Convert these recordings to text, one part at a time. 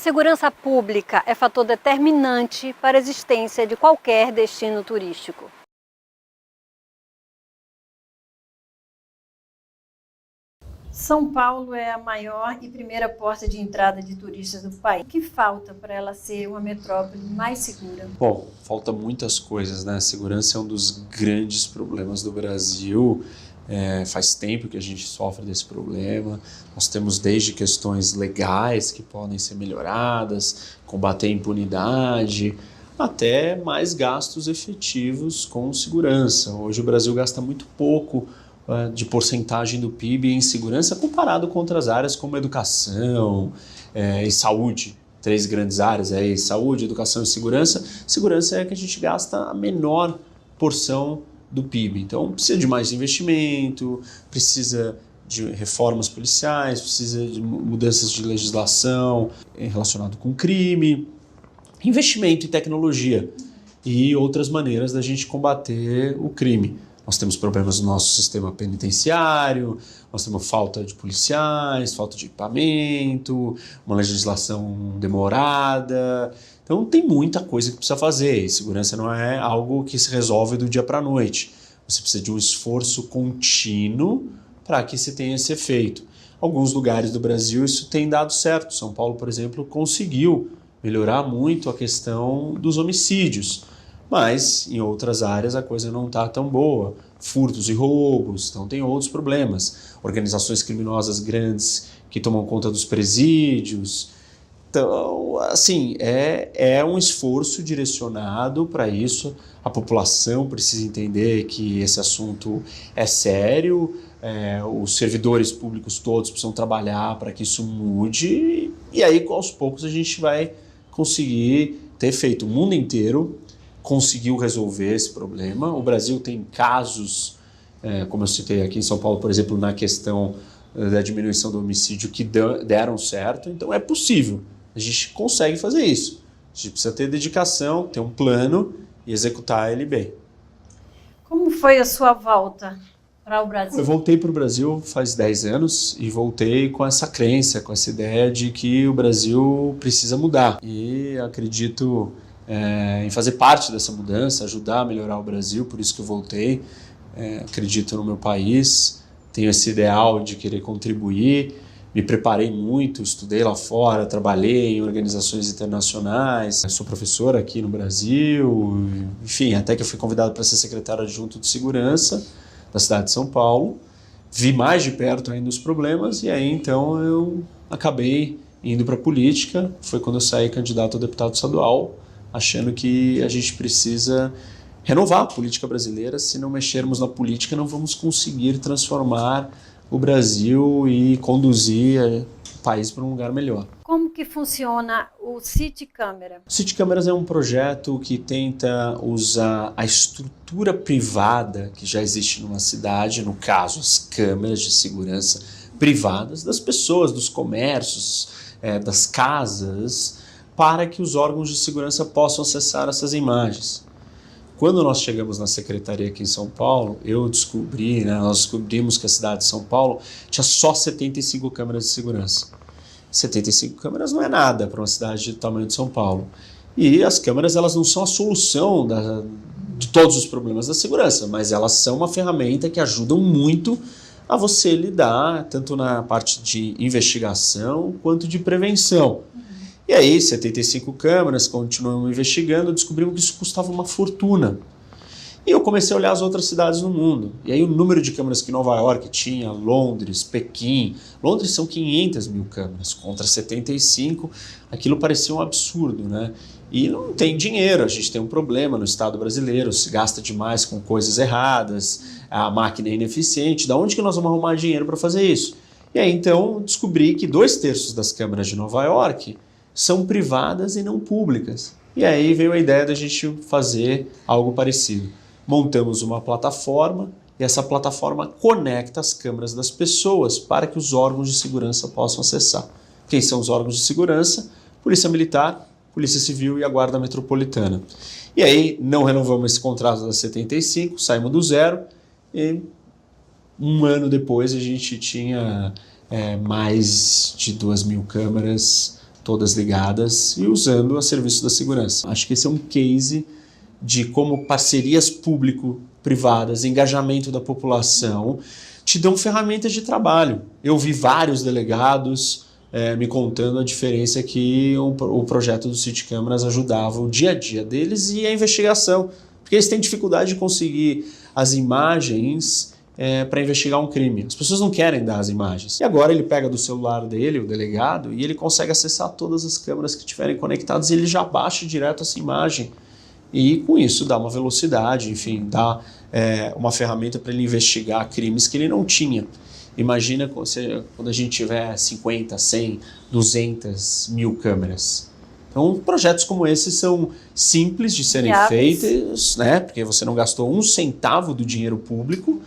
segurança pública é fator determinante para a existência de qualquer destino turístico. São Paulo é a maior e primeira porta de entrada de turistas do país. O que falta para ela ser uma metrópole mais segura? Bom, falta muitas coisas, né? Segurança é um dos grandes problemas do Brasil. Faz tempo que a gente sofre desse problema. Nós temos desde questões legais que podem ser melhoradas, combater a impunidade, até mais gastos efetivos com segurança. Hoje o Brasil gasta muito pouco de porcentagem do PIB em segurança comparado com outras áreas como educação e saúde. Três grandes áreas aí, saúde, educação e segurança. Segurança é que a gente gasta a menor porção do PIB. Então precisa de mais investimento, precisa de reformas policiais, precisa de mudanças de legislação relacionado com crime, investimento em tecnologia e outras maneiras da gente combater o crime. Nós temos problemas no nosso sistema penitenciário, nós temos falta de policiais, falta de equipamento, uma legislação demorada. Então tem muita coisa que precisa fazer. E segurança não é algo que se resolve do dia para a noite. Você precisa de um esforço contínuo para que se tenha esse efeito. Alguns lugares do Brasil isso tem dado certo. São Paulo, por exemplo, conseguiu melhorar muito a questão dos homicídios. Mas em outras áreas a coisa não está tão boa. Furtos e roubos, então tem outros problemas. Organizações criminosas grandes que tomam conta dos presídios. Então, assim, é um esforço direcionado para isso. A população precisa entender que esse assunto é sério. Os servidores públicos todos precisam trabalhar para que isso mude. E aí, aos poucos, a gente vai conseguir ter efeito. O mundo inteiro conseguiu resolver esse problema. O Brasil tem casos, como eu citei aqui em São Paulo, por exemplo, na questão da diminuição do homicídio que deram certo. Então é possível, a gente consegue fazer isso. A gente precisa ter dedicação, ter um plano e executar ele bem. Como foi a sua volta para o Brasil? Eu voltei para o Brasil faz 10 anos e voltei com essa crença, com essa ideia de que o Brasil precisa mudar. E acredito em fazer parte dessa mudança, ajudar a melhorar o Brasil, por isso que eu voltei. Acredito no meu país, tenho esse ideal de querer contribuir, me preparei muito, estudei lá fora, trabalhei em organizações internacionais, sou professor aqui no Brasil, enfim, até que eu fui convidado para ser secretário adjunto de segurança da cidade de São Paulo, vi mais de perto ainda os problemas e aí então eu acabei indo para a política. Foi quando eu saí candidato a deputado estadual, achando que a gente precisa renovar a política brasileira. Se não mexermos na política, não vamos conseguir transformar o Brasil e conduzir o país para um lugar melhor. Como que funciona o City Câmara? O City Câmaras é um projeto que tenta usar a estrutura privada que já existe numa cidade, no caso as câmeras de segurança privadas das pessoas, dos comércios, das casas, para que os órgãos de segurança possam acessar essas imagens. Quando nós chegamos na secretaria aqui em São Paulo, nós descobrimos que a cidade de São Paulo tinha só 75 câmeras de segurança. 75 câmeras não é nada para uma cidade do tamanho de São Paulo. E as câmeras elas não são a solução de todos os problemas da segurança, mas elas são uma ferramenta que ajudam muito a você lidar tanto na parte de investigação quanto de prevenção. E aí, 75 câmeras, continuamos investigando, descobrimos que isso custava uma fortuna. E eu comecei a olhar as outras cidades no mundo. E aí o número de câmeras que Nova York tinha, Londres, Pequim... Londres são 500 mil câmeras contra 75. Aquilo parecia um absurdo, né? E não tem dinheiro, a gente tem um problema no Estado brasileiro, se gasta demais com coisas erradas, a máquina é ineficiente. Da onde que nós vamos arrumar dinheiro para fazer isso? E aí então descobri que 2/3 das câmeras de Nova York são privadas e não públicas. E aí veio a ideia da gente fazer algo parecido. Montamos uma plataforma e essa plataforma conecta as câmeras das pessoas para que os órgãos de segurança possam acessar. Quem são os órgãos de segurança? Polícia Militar, Polícia Civil e a Guarda Metropolitana. E aí não renovamos esse contrato da 75, saímos do zero e um ano depois a gente tinha mais de 2.000 câmeras todas ligadas e usando a serviço da segurança. Acho que esse é um case de como parcerias público-privadas, engajamento da população, te dão ferramentas de trabalho. Eu vi vários delegados me contando a diferença que o projeto do City Câmeras ajudava o dia a dia deles e a investigação. Porque eles têm dificuldade de conseguir as imagens para investigar um crime. As pessoas não querem dar as imagens. E agora ele pega do celular dele, o delegado, e ele consegue acessar todas as câmeras que estiverem conectadas e ele já baixa direto essa imagem. E com isso dá uma velocidade, enfim, dá uma ferramenta para ele investigar crimes que ele não tinha. Imagina quando a gente tiver 50, 100, 200 mil câmeras. Então, projetos como esses são simples de serem feitos, né? Porque você não gastou um centavo do dinheiro público,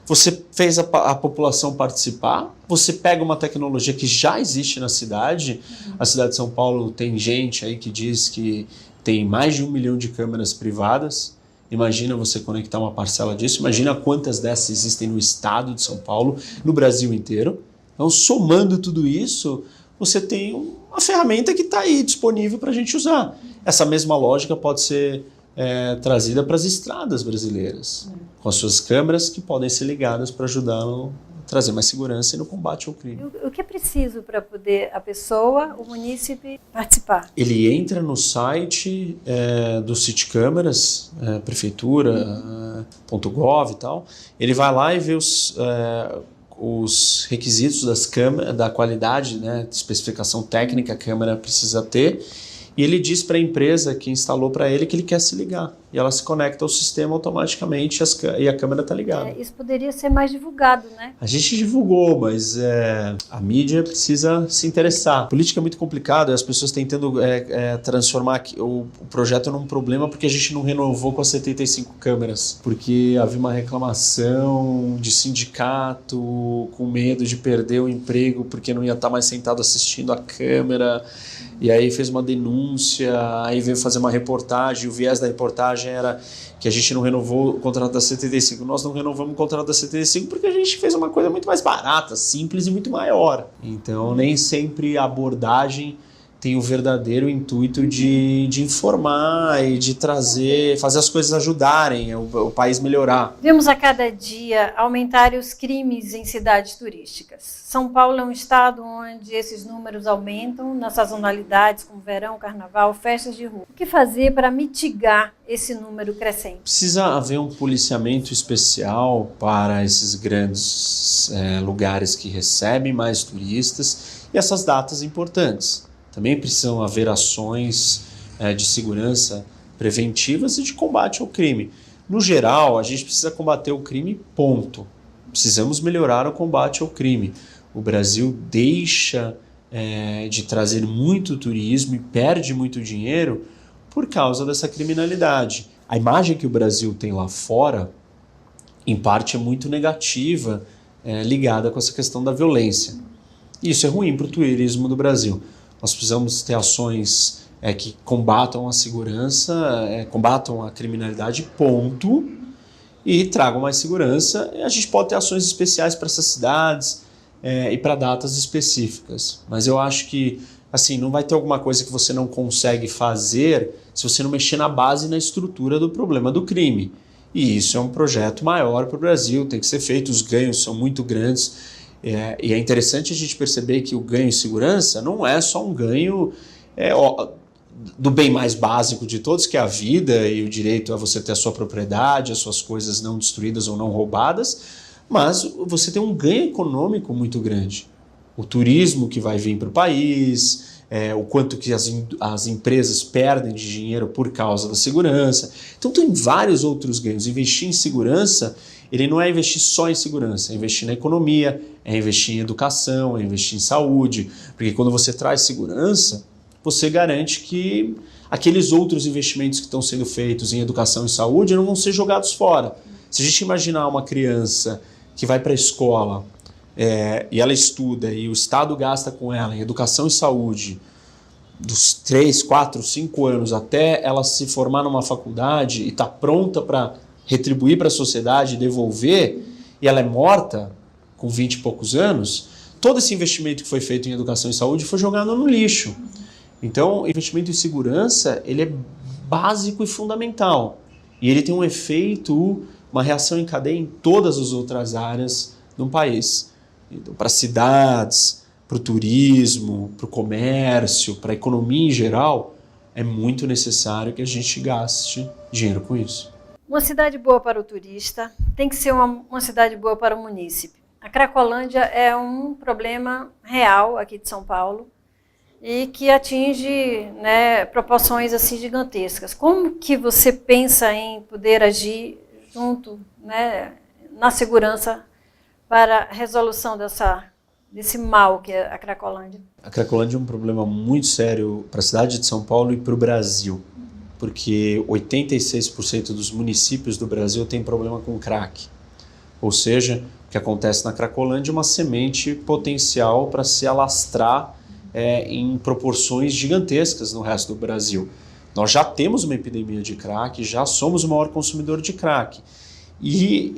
você fez a população participar, você pega uma tecnologia que já existe na cidade. A cidade de São Paulo tem gente aí que diz que tem mais de 1 milhão de câmeras privadas. Imagina você conectar uma parcela disso, imagina quantas dessas existem no estado de São Paulo, no Brasil inteiro. Então, somando tudo isso, você tem uma ferramenta que está aí disponível para a gente usar. Essa mesma lógica pode ser trazida para as estradas brasileiras, com as suas câmeras que podem ser ligadas para ajudar a trazer mais segurança no combate ao crime. O que é preciso para poder a pessoa, o munícipe, participar? Ele entra no site do City Câmeras, prefeitura.gov e tal, ele vai lá e vê os requisitos da qualidade, né, de especificação técnica que a câmera precisa ter, e ele diz para a empresa que instalou para ele que ele quer se ligar. E ela se conecta ao sistema automaticamente e a câmera está ligada. Isso poderia ser mais divulgado, né? A gente divulgou, mas a mídia precisa se interessar. A política é muito complicada, as pessoas tentando transformar o projeto num problema porque a gente não renovou com as 75 câmeras. Porque havia uma reclamação de sindicato com medo de perder o emprego porque não ia estar mais sentado assistindo a câmera. E aí fez uma denúncia, aí veio fazer uma reportagem, o viés da reportagem era que a gente não renovou o contrato da 75. Nós não renovamos o contrato da 75 porque a gente fez uma coisa muito mais barata, simples e muito maior. Então nem sempre a abordagem tem o verdadeiro intuito de informar e de fazer as coisas ajudarem, o país melhorar. Vemos a cada dia aumentar os crimes em cidades turísticas. São Paulo é um estado onde esses números aumentam nas sazonalidades como verão, carnaval, festas de rua. O que fazer para mitigar esse número crescente? Precisa haver um policiamento especial para esses grandes lugares que recebem mais turistas e essas datas importantes. Também precisam haver ações de segurança preventivas e de combate ao crime. No geral, a gente precisa combater o crime, ponto. Precisamos melhorar o combate ao crime. O Brasil deixa de trazer muito turismo e perde muito dinheiro por causa dessa criminalidade. A imagem que o Brasil tem lá fora, em parte, é muito negativa, ligada com essa questão da violência. Isso é ruim para o turismo do Brasil. Nós precisamos ter ações que combatam a segurança, combatam a criminalidade, ponto, e tragam mais segurança. E a gente pode ter ações especiais para essas cidades e para datas específicas. Mas eu acho que assim, não vai ter alguma coisa que você não consegue fazer se você não mexer na base e na estrutura do problema do crime. E isso é um projeto maior para o Brasil, tem que ser feito, os ganhos são muito grandes. E é interessante a gente perceber que o ganho em segurança não é só um ganho do bem mais básico de todos, que é a vida e o direito a você ter a sua propriedade, as suas coisas não destruídas ou não roubadas, mas você tem um ganho econômico muito grande. O turismo que vai vir para o país, o quanto que as empresas perdem de dinheiro por causa da segurança. Então tem vários outros ganhos. Investir em segurança, ele não é investir só em segurança, é investir na economia, é investir em educação, é investir em saúde, porque quando você traz segurança, você garante que aqueles outros investimentos que estão sendo feitos em educação e saúde não vão ser jogados fora. Se a gente imaginar uma criança que vai para a escola e ela estuda e o Estado gasta com ela em educação e saúde dos 3, 4, 5 anos até ela se formar numa faculdade e está pronta para retribuir para a sociedade e devolver, e ela é morta com 20 e poucos anos, todo esse investimento que foi feito em educação e saúde foi jogado no lixo. Então, o investimento em segurança, ele é básico e fundamental. E ele tem um efeito, uma reação em cadeia em todas as outras áreas do país. Então, para cidades, para o turismo, para o comércio, para a economia em geral, é muito necessário que a gente gaste dinheiro com isso. Uma cidade boa para o turista tem que ser uma cidade boa para o munícipe. A Cracolândia é um problema real aqui de São Paulo e que atinge, né, proporções assim gigantescas. Como que você pensa em poder agir junto, né, na segurança para a resolução desse mal que é a Cracolândia? A Cracolândia é um problema muito sério para a cidade de São Paulo e para o Brasil, porque 86% dos municípios do Brasil têm problema com crack. Ou seja, o que acontece na Cracolândia é uma semente potencial para se alastrar em proporções gigantescas no resto do Brasil. Nós já temos uma epidemia de crack, já somos o maior consumidor de crack. E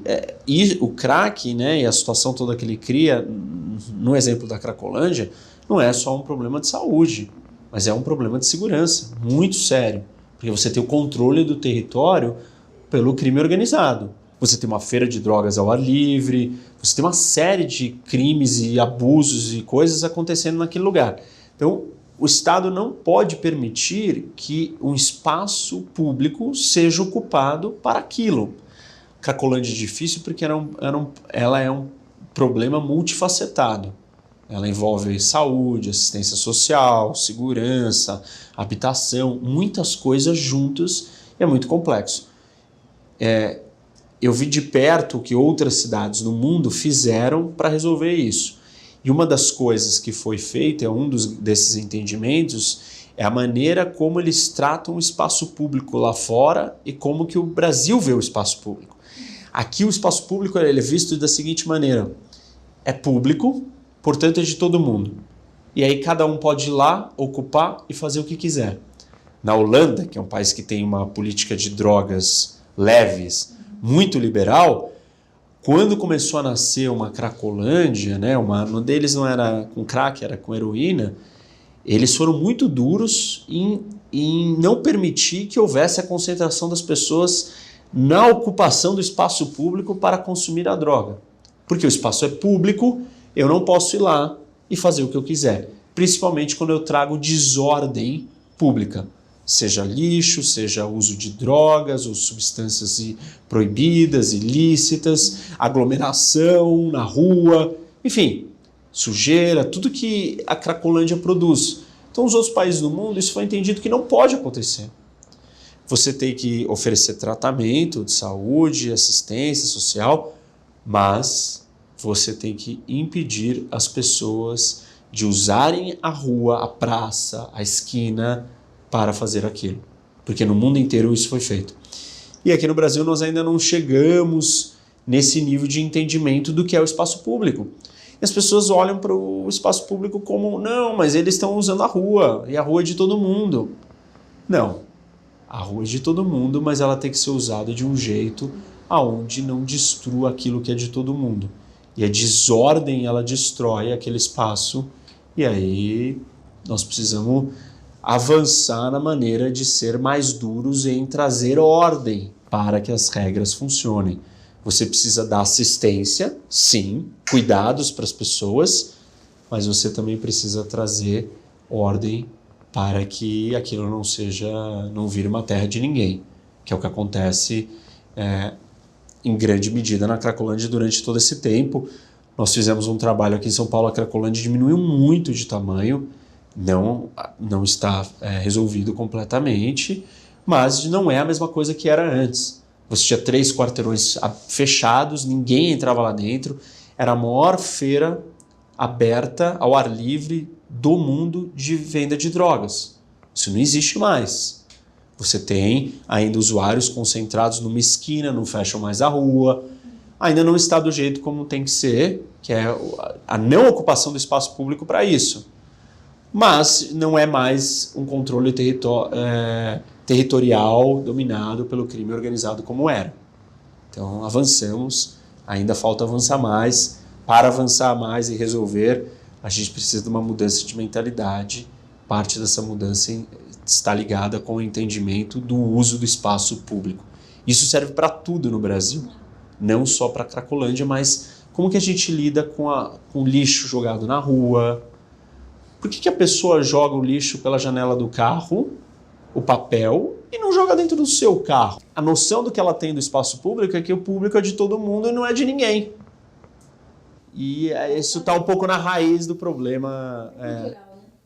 o crack, né, e a situação toda que ele cria, no exemplo da Cracolândia, não é só um problema de saúde, mas é um problema de segurança muito sério, porque você tem o controle do território pelo crime organizado. Você tem uma feira de drogas ao ar livre, você tem uma série de crimes e abusos e coisas acontecendo naquele lugar. Então, o Estado não pode permitir que um espaço público seja ocupado para aquilo. Cracolândia é difícil porque ela é um problema multifacetado. Ela envolve saúde, assistência social, segurança, habitação, muitas coisas juntas e é muito complexo. Eu vi de perto o que outras cidades no mundo fizeram para resolver isso. E uma das coisas que foi feita, desses entendimentos, é a maneira como eles tratam o espaço público lá fora e como que o Brasil vê o espaço público. Aqui o espaço público ele é visto da seguinte maneira: é público, portanto é de todo mundo. E aí cada um pode ir lá, ocupar e fazer o que quiser. Na Holanda, que é um país que tem uma política de drogas leves, muito liberal, quando começou a nascer uma Cracolândia, né, um deles não era com crack, era com heroína, eles foram muito duros em não permitir que houvesse a concentração das pessoas na ocupação do espaço público para consumir a droga. Porque o espaço é público, eu não posso ir lá e fazer o que eu quiser. Principalmente quando eu trago desordem pública. Seja lixo, seja uso de drogas ou substâncias proibidas, ilícitas, aglomeração na rua, enfim, sujeira, tudo que a Cracolândia produz. Então, nos outros países do mundo, isso foi entendido que não pode acontecer. Você tem que oferecer tratamento de saúde, assistência social, mas você tem que impedir as pessoas de usarem a rua, a praça, a esquina para fazer aquilo. Porque no mundo inteiro isso foi feito. E aqui no Brasil nós ainda não chegamos nesse nível de entendimento do que é o espaço público. E as pessoas olham para o espaço público como, não, mas eles estão usando a rua, e a rua é de todo mundo. Não, a rua é de todo mundo, mas ela tem que ser usada de um jeito aonde não destrua aquilo que é de todo mundo. E a desordem, ela destrói aquele espaço, e aí nós precisamos avançar na maneira de ser mais duros em trazer ordem para que as regras funcionem. Você precisa dar assistência, sim, cuidados para as pessoas, mas você também precisa trazer ordem para que aquilo não vire uma terra de ninguém, que é o que acontece em grande medida na Cracolândia durante todo esse tempo. Nós fizemos um trabalho aqui em São Paulo, a Cracolândia diminuiu muito de tamanho, não está resolvido completamente, mas não é a mesma coisa que era antes. Você tinha 3 quarteirões fechados, ninguém entrava lá dentro, era a maior feira aberta ao ar livre do mundo de venda de drogas. Isso não existe mais. Você tem ainda usuários concentrados numa esquina, não fecham mais a rua, ainda não está do jeito como tem que ser, que é a não ocupação do espaço público para isso. Mas não é mais um controle territorial dominado pelo crime organizado como era. Então avançamos, ainda falta avançar mais, para avançar mais e resolver, a gente precisa de uma mudança de mentalidade. Parte dessa mudança está ligada com o entendimento do uso do espaço público. Isso serve para tudo no Brasil, não só para a Cracolândia, mas como que a gente lida com o lixo jogado na rua. Por que a pessoa joga o lixo pela janela do carro, o papel, e não joga dentro do seu carro? A noção do que ela tem do espaço público é que o público é de todo mundo e não é de ninguém. E isso está um pouco na raiz do problema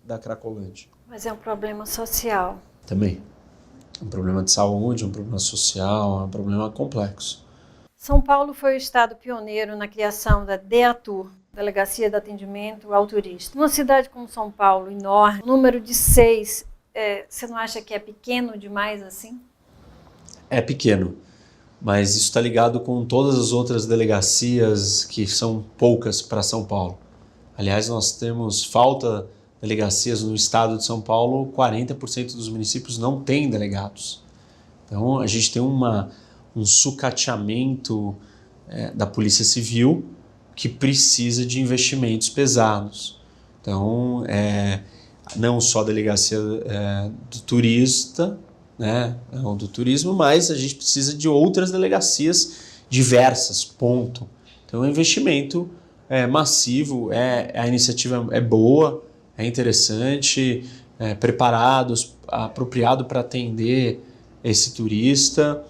da Cracolândia. Mas é um problema social. Também. Um problema de saúde, um problema social, um problema complexo. São Paulo foi o estado pioneiro na criação da DEATUR, Delegacia de Atendimento ao Turista. Numa cidade como São Paulo, enorme, o número de 6, você não acha que é pequeno demais assim? É pequeno, mas isso está ligado com todas as outras delegacias que são poucas para São Paulo. Aliás, nós temos falta delegacias no estado de São Paulo, 40% dos municípios não têm delegados. Então, a gente tem um sucateamento da Polícia Civil que precisa de investimentos pesados. Então, não só a delegacia do turista, né, do turismo, mas a gente precisa de outras delegacias diversas, ponto. Então, o investimento é massivo, a iniciativa é boa, é interessante, preparados, apropriado para atender esse turista.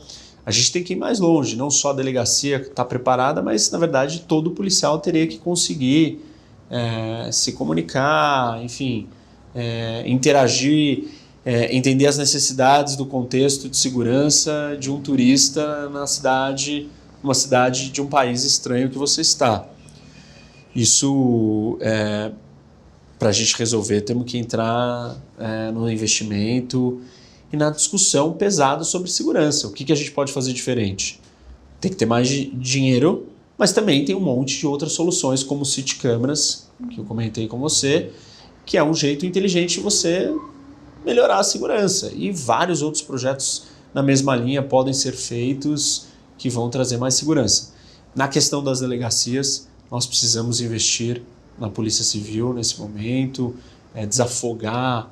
A gente tem que ir mais longe, não só a delegacia está preparada, mas, na verdade, todo policial teria que conseguir se comunicar, enfim, interagir, entender as necessidades do contexto de segurança de um turista na cidade, uma cidade de um país estranho que você está. Isso, para a gente resolver, temos que entrar no investimento e na discussão pesada sobre segurança. O que a gente pode fazer diferente? Tem que ter mais dinheiro, mas também tem um monte de outras soluções, como o City Câmeras, que eu comentei com você, que é um jeito inteligente de você melhorar a segurança. E vários outros projetos na mesma linha podem ser feitos que vão trazer mais segurança. Na questão das delegacias, nós precisamos investir na Polícia Civil nesse momento, desafogar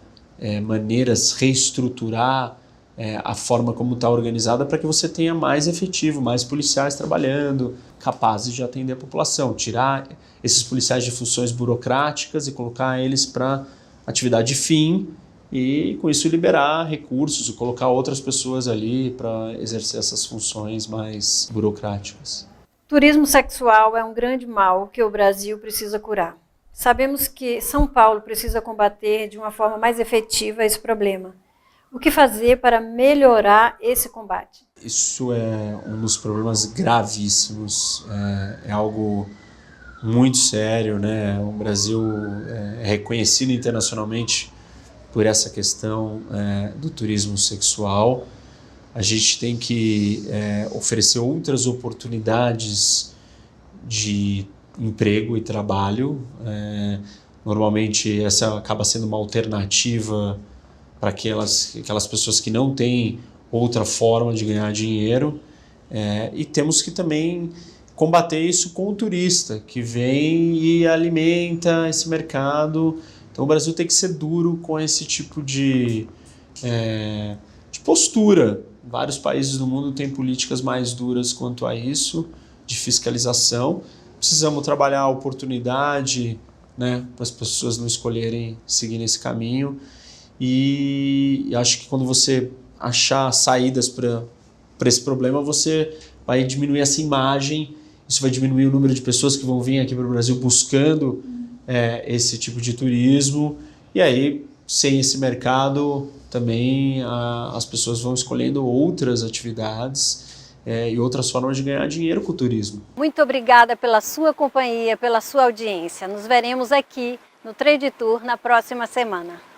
maneiras, reestruturar a forma como está organizada para que você tenha mais efetivo, mais policiais trabalhando, capazes de atender a população, tirar esses policiais de funções burocráticas e colocar eles para atividade fim e com isso liberar recursos e colocar outras pessoas ali para exercer essas funções mais burocráticas. Turismo sexual é um grande mal que o Brasil precisa curar. Sabemos que São Paulo precisa combater de uma forma mais efetiva esse problema. O que fazer para melhorar esse combate? Isso é um dos problemas gravíssimos, é algo muito sério, né? O Brasil é reconhecido internacionalmente por essa questão do turismo sexual. A gente tem que oferecer outras oportunidades de emprego e trabalho. Normalmente essa acaba sendo uma alternativa para aquelas pessoas que não têm outra forma de ganhar dinheiro. E temos que também combater isso com o turista, que vem e alimenta esse mercado. Então o Brasil tem que ser duro com esse tipo de postura. Vários países do mundo têm políticas mais duras quanto a isso, de fiscalização. Precisamos trabalhar a oportunidade, né, para as pessoas não escolherem seguir nesse caminho. E acho que quando você achar saídas para esse problema, você vai diminuir essa imagem, isso vai diminuir o número de pessoas que vão vir aqui para o Brasil buscando esse tipo de turismo. E aí, sem esse mercado, também as pessoas vão escolhendo outras atividades e outras formas de ganhar dinheiro com o turismo. Muito obrigada pela sua companhia, pela sua audiência. Nos veremos aqui no Trade Tour na próxima semana.